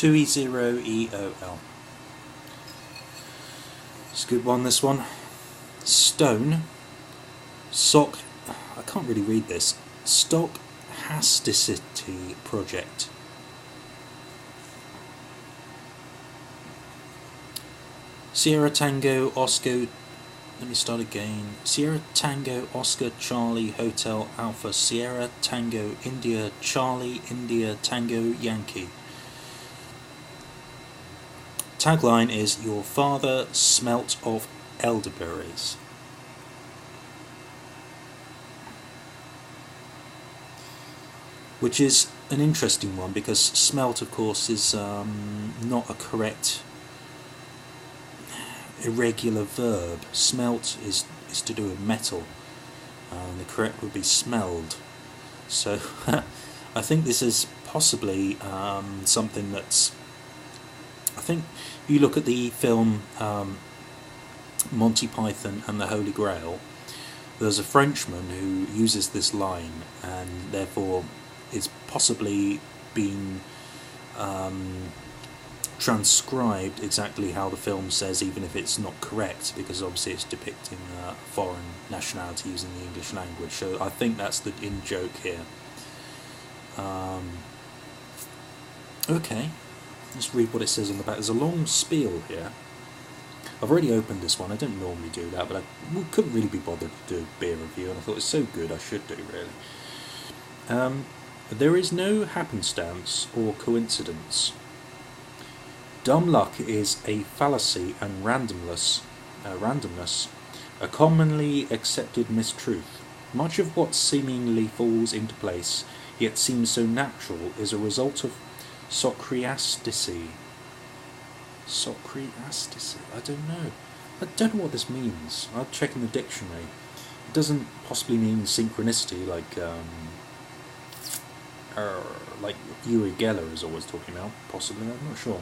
2E0EOL. It's a good one, this one. Stone. Sock. I can't really read this. Stochasticity project. Sierra Tango Oscar. Let me start again. Sierra Tango Oscar Charlie Hotel Alpha Sierra Tango India Charlie India Tango Yankee. Tagline is "Your father smelt of elderberries." Which is an interesting one because smelt, of course, is not a correct irregular verb. Smelt is to do with metal, and the correct would be smelled. So I think this is possibly something that's. I think you look at the film Monty Python and the Holy Grail. There's a Frenchman who uses this line, and therefore it's possibly been transcribed exactly how the film says, even if it's not correct, because obviously it's depicting a foreign nationality using the English language. So I think that's the in-joke here. Okay, let's read what it says on the back. There's a long spiel here. I've already opened this one. I don't normally do that, but I couldn't really be bothered to do a beer review, and I thought it's so good I should do, really. There is no happenstance or coincidence. Dumb luck is a fallacy and randomness, a commonly accepted mistruth. Much of what seemingly falls into place, yet seems so natural, is a result of Socrasticy. Socrasticy? I don't know. I don't know what this means. I'll check in the dictionary. It doesn't possibly mean synchronicity, like Uri Geller is always talking about. Possibly, I'm not sure.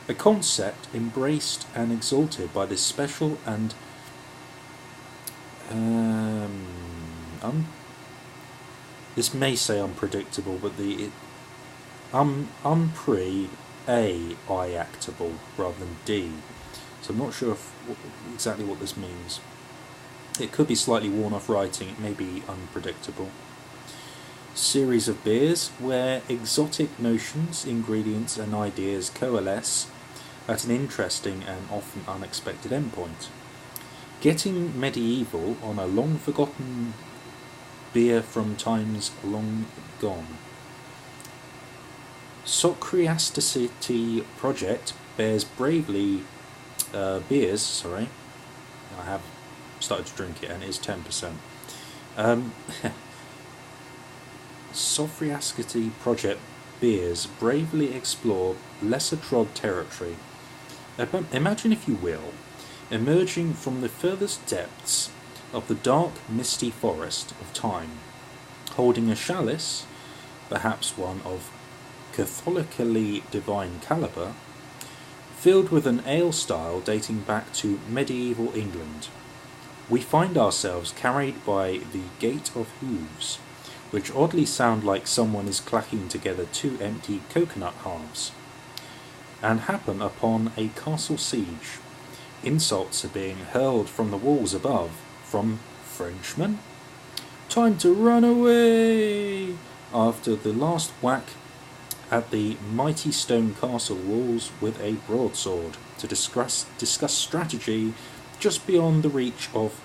A concept embraced and exalted by this special and this may say unpredictable, but the actable rather than D. So I'm not sure exactly what this means. It could be slightly worn off writing. It may be unpredictable. Series of beers where exotic notions, ingredients and ideas coalesce at an interesting and often unexpected endpoint. Getting medieval on a long-forgotten beer from times long gone. Socraticity project bears bravely beers. I have started to drink it and it is 10%. Socraticity project beers bravely explore lesser trod territory. Imagine, if you will, emerging from the furthest depths of the dark, misty forest of time, holding a chalice, perhaps one of Catholically divine calibre, filled with an ale style dating back to medieval England. We find ourselves carried by the gate of hooves, which oddly sound like someone is clacking together two empty coconut halves, and happen upon a castle siege. Insults are being hurled from the walls above, from Frenchmen. Time to run away! After the last whack at the mighty stone castle walls with a broadsword, to discuss strategy just beyond the reach of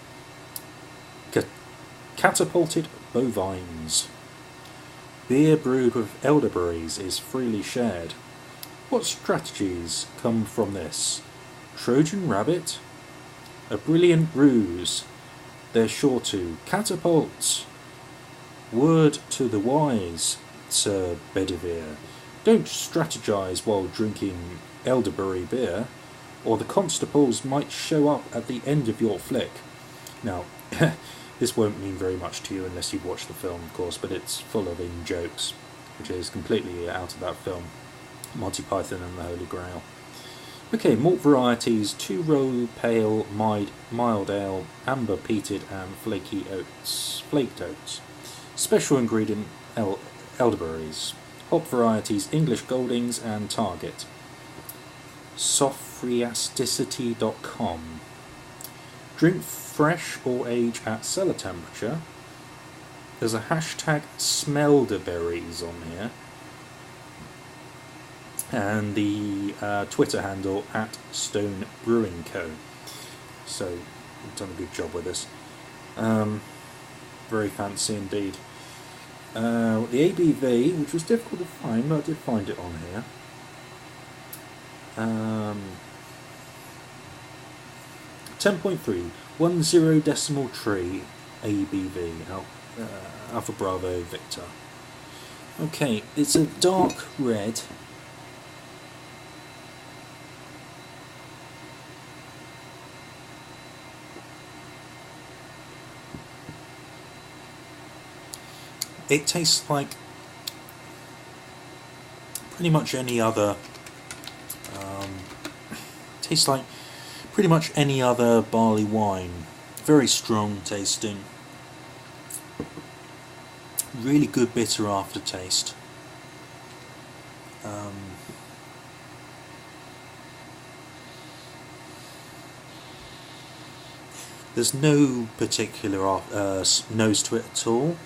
catapulted bovines. Beer brewed with elderberries is freely shared. What strategies come from this? Trojan rabbit? A brilliant ruse. They're sure to. Catapults! Word to the wise, Sir Bedivere. Don't strategize while drinking elderberry beer, or the constables might show up at the end of your flick. Now, this won't mean very much to you unless you've watched the film, of course, but it's full of in-jokes, which is completely out of that film, Monty Python and the Holy Grail. Okay, malt varieties: 2-row pale, mild ale, amber peated and flaked oats. Special ingredient elderberries. Hop varieties: English Goldings and Target. sophriasticity.com. Drink fresh or age at cellar temperature. There's a hashtag Smelderberries on here, and the Twitter handle at Stone Brewing Co. So, you've done a good job with this. Very fancy indeed. The ABV, which was difficult to find, but I did find it on here. 10.3, 10.3 ABV, Alpha Bravo Victor. Okay, it's a dark red. It tastes like pretty much any other. Tastes like pretty much any other barley wine. Very strong tasting. Really good bitter aftertaste. There's no particular nose to it at all.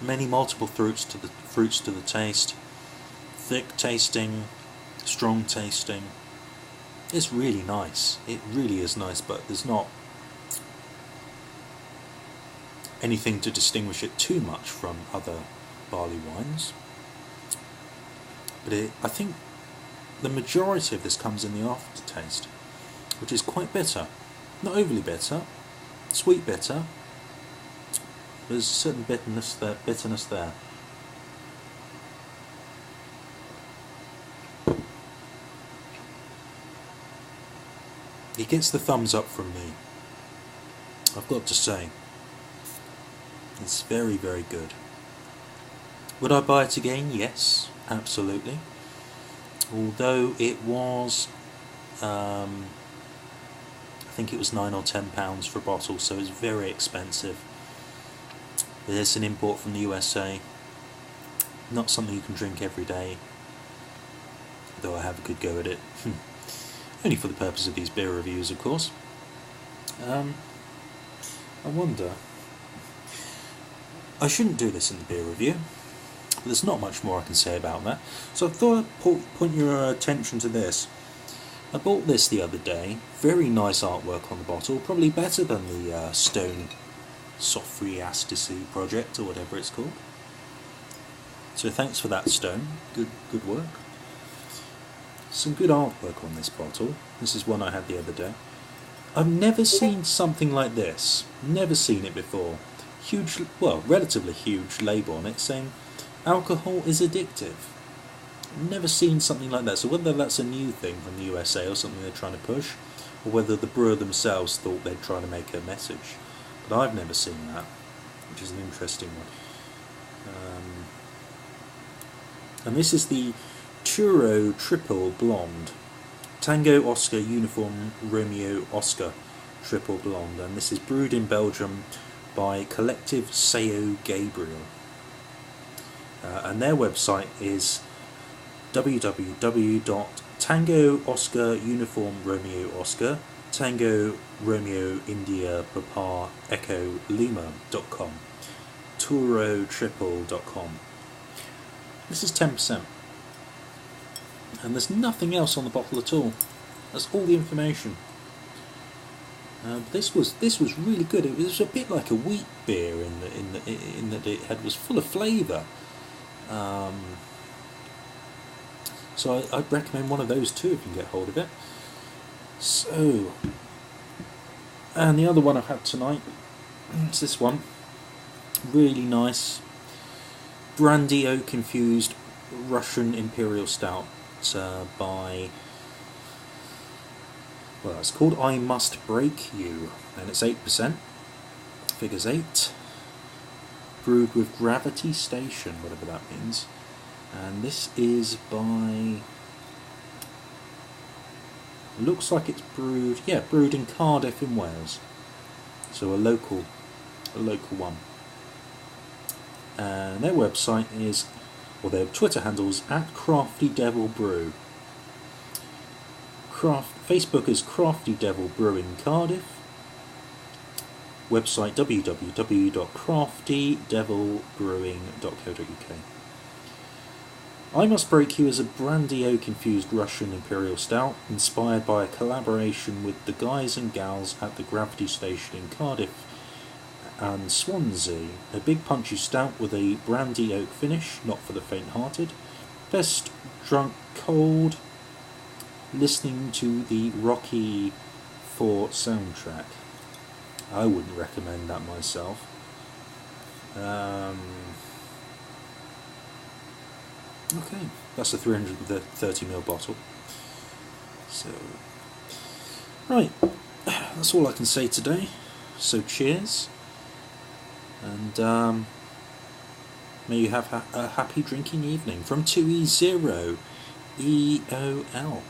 Many multiple fruits to the taste. Thick tasting, strong tasting. It's really nice. It really is nice, but there's not anything to distinguish it too much from other barley wines. But I think the majority of this comes in the aftertaste, which is quite bitter. Not overly bitter, sweet bitter. There's a certain bitterness there. He gets the thumbs up from me, I've got to say. It's very, very good. Would I buy it again? Yes, absolutely. Although it was, I think it was £9 or £10 for a bottle, so it's very expensive. It's an import from the USA. Not something you can drink every day, though I have a good go at it. Only for the purpose of these beer reviews, of course. I wonder. I shouldn't do this in the beer review, but there's not much more I can say about that. So I thought I'd point your attention to this. I bought this the other day. Very nice artwork on the bottle, probably better than the Stone Sophriasticity project, or whatever it's called. So thanks for that, Stone. Good work. Some good artwork on this bottle. This is one I had the other day. I've never seen something like this. Never seen it before. Huge, well, relatively huge label on it saying alcohol is addictive. Never seen something like that. So whether that's a new thing from the USA or something they're trying to push, or whether the brewer themselves thought they'd try to make a message. But I've never seen that, which is an interesting one. And this is the Turo Triple Blonde. Tango Oscar Uniform Romeo Oscar Triple Blonde. And this is brewed in Belgium by Collective Sao Gabriel. And their website is www.Tango Oscar Uniform Romeo Oscar Tango Romeo India Papa Echo Lima.com, TuroTriple.com. This is 10%, and there's nothing else on the bottle at all. That's all the information. This was really good. It was a bit like a wheat beer in that it was full of flavour. So I'd recommend one of those too if you can get hold of it. So, and the other one I've had tonight is this one. Really nice brandy oak infused Russian Imperial Stout by, well, it's called I Must Break You, and it's 8%, figures 8, brewed with Gravity Station, whatever that means. And this is by It looks like it's brewed, yeah, brewed in Cardiff in Wales. So a local one. And their website is, or their Twitter handle is @CraftyDevilBrew. Facebook is Crafty Devil Brewing Cardiff. Website www.craftydevilbrewing.co.uk. I Must Break You is a brandy oak infused Russian Imperial Stout inspired by a collaboration with the guys and gals at the Gravity Station in Cardiff and Swansea. A big punchy stout with a brandy oak finish, not for the faint-hearted. Best drunk cold, listening to the Rocky IV soundtrack. I wouldn't recommend that myself. Okay, that's a 330ml bottle. So, right, that's all I can say today. So cheers, and may you have a happy drinking evening from 2E0 EOL.